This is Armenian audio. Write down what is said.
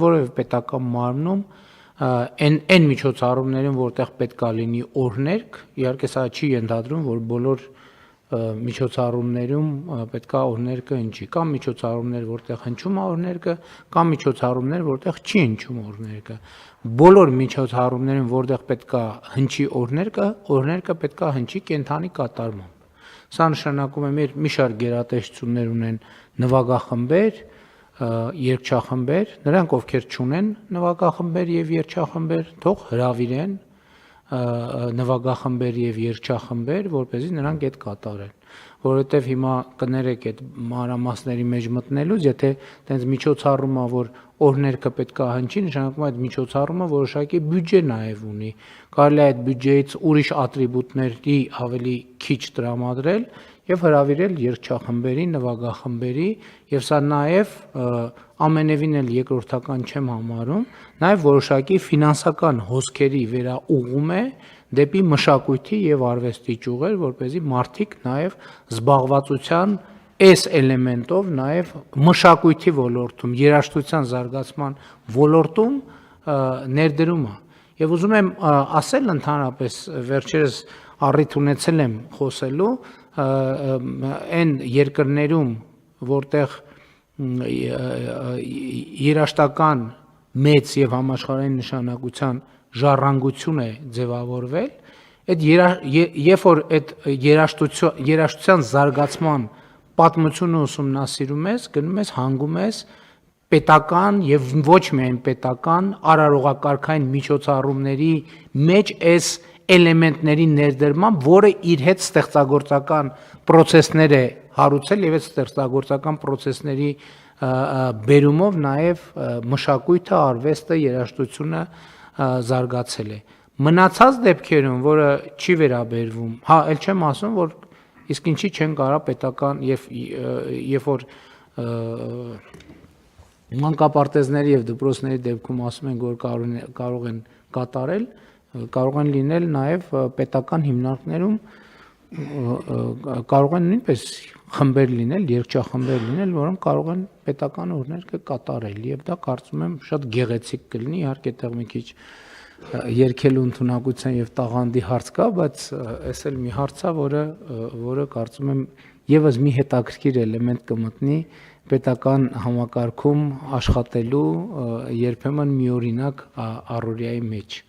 որևէ պետական մարմնում այն միջոցառումներում, որտեղ պետք է լինի օրհներգ, իհարկե սա չի ենթադրում, որ բոլոր միջոցառումներում պետք է օրհներգը հնչի, կամ միջոցառումներ, որտեղ հնչում է օրհներգը, կամ միջոցառումներ, որտեղ չի հնչում օրհներգը։ Բոլոր միջոցառումներում, որտեղ պետք է հնչի օրհներգը պետք է հնչի կենդանի կատարմամբ։ Սա նշանակում է մեր մի շարք գերատեսչություններ ունեն նվագախմբեր, երգչախմբեր, նրանք ովքեր չունեն նվագախմբեր եւ երգչախմբեր, թող հրավիրեն նվագախմբեր եւ երգչախմբեր, որպեսզի նրանք այդ կատարեն, որովհետեւ հիմա կներեք այդ մանրամասների մեջ մտնելուց, եթե տենց միջոցառում է, որ օրհներգը պետք է հնչի, նշանակում է այդ միջոցառումը որոշակի բյուջե նաեւ ունի, կարելի է այդ բյուջեից ուրիշ ատրիբուտների ավելի քիչ տրամադրել եւ հրավիրել երգչախմբերի, նվագախմբերի եւ սա նաեւ ամենևին էլ երկրորդական չեմ համարում, նաեւ որոշակի ֆինանսական հոսքերի վերաուղում է դեպի մշակույթի եւ արվեստի ճյուղեր, որպեսզի մարդիկ նաեւ զբաղվածության այս էլեմենտով նաեւ մշակույթի ոլորտում, երաժշտության զարգացման ոլորտում ներդրում է։ Եվ ուզում եմ ասել ընդհանրապես վերջերս առիթ ունեցել եմ խոսելու այն երկրներում, որտեղ երաժշտական մեծ եւ համաշխարհային նշանակության ժառանգություն է ձևավորվել, երբ որ այդ երաժշտության զարգացման պատմությունը ուսումնասիրում ես, գնում ես հանգում ես պետական եւ ոչ միայն պետական արարողակարգային միջոցառումների մեջ այս էլեմենտների ներդրմամբ, որը իր հետ ստեղծագործական process-ներ է հարուցել եւ այդ ստեղծագործական process-ների բերումով նաեւ մշակույթը, արվեստը, երաժշտությունը զարգացել է։ Մնացած դեպքերում, որը չի վերաբերվում, ել չեմ ասում, որ իսկ ինչի չեն կարող պետական երբ որ մանկապարտեզների եւ դպրոցների դեպքում ասում են, որ կարող են կատարել, կարող են լինել նաեւ պետական հիմնարկներում կարող են նույնպես խմբեր լինել, երգչախմբեր լինել, որոնք կարող են պետական օրհներգը կատարել եւ դա կարծում եմ շատ գեղեցիկ կլինի, իհարկե այդտեղ մի քիչ երգելու ընդունակության եւ տաղանդի հարց կա, բայց այս էլ մի հարց է, որը կարծում եմ եւս մի հետաքրքիր էլեմենտ կմտնի պետական համակարգում աշխատելու երբեմն միօրինակ առօրյայի մեջ։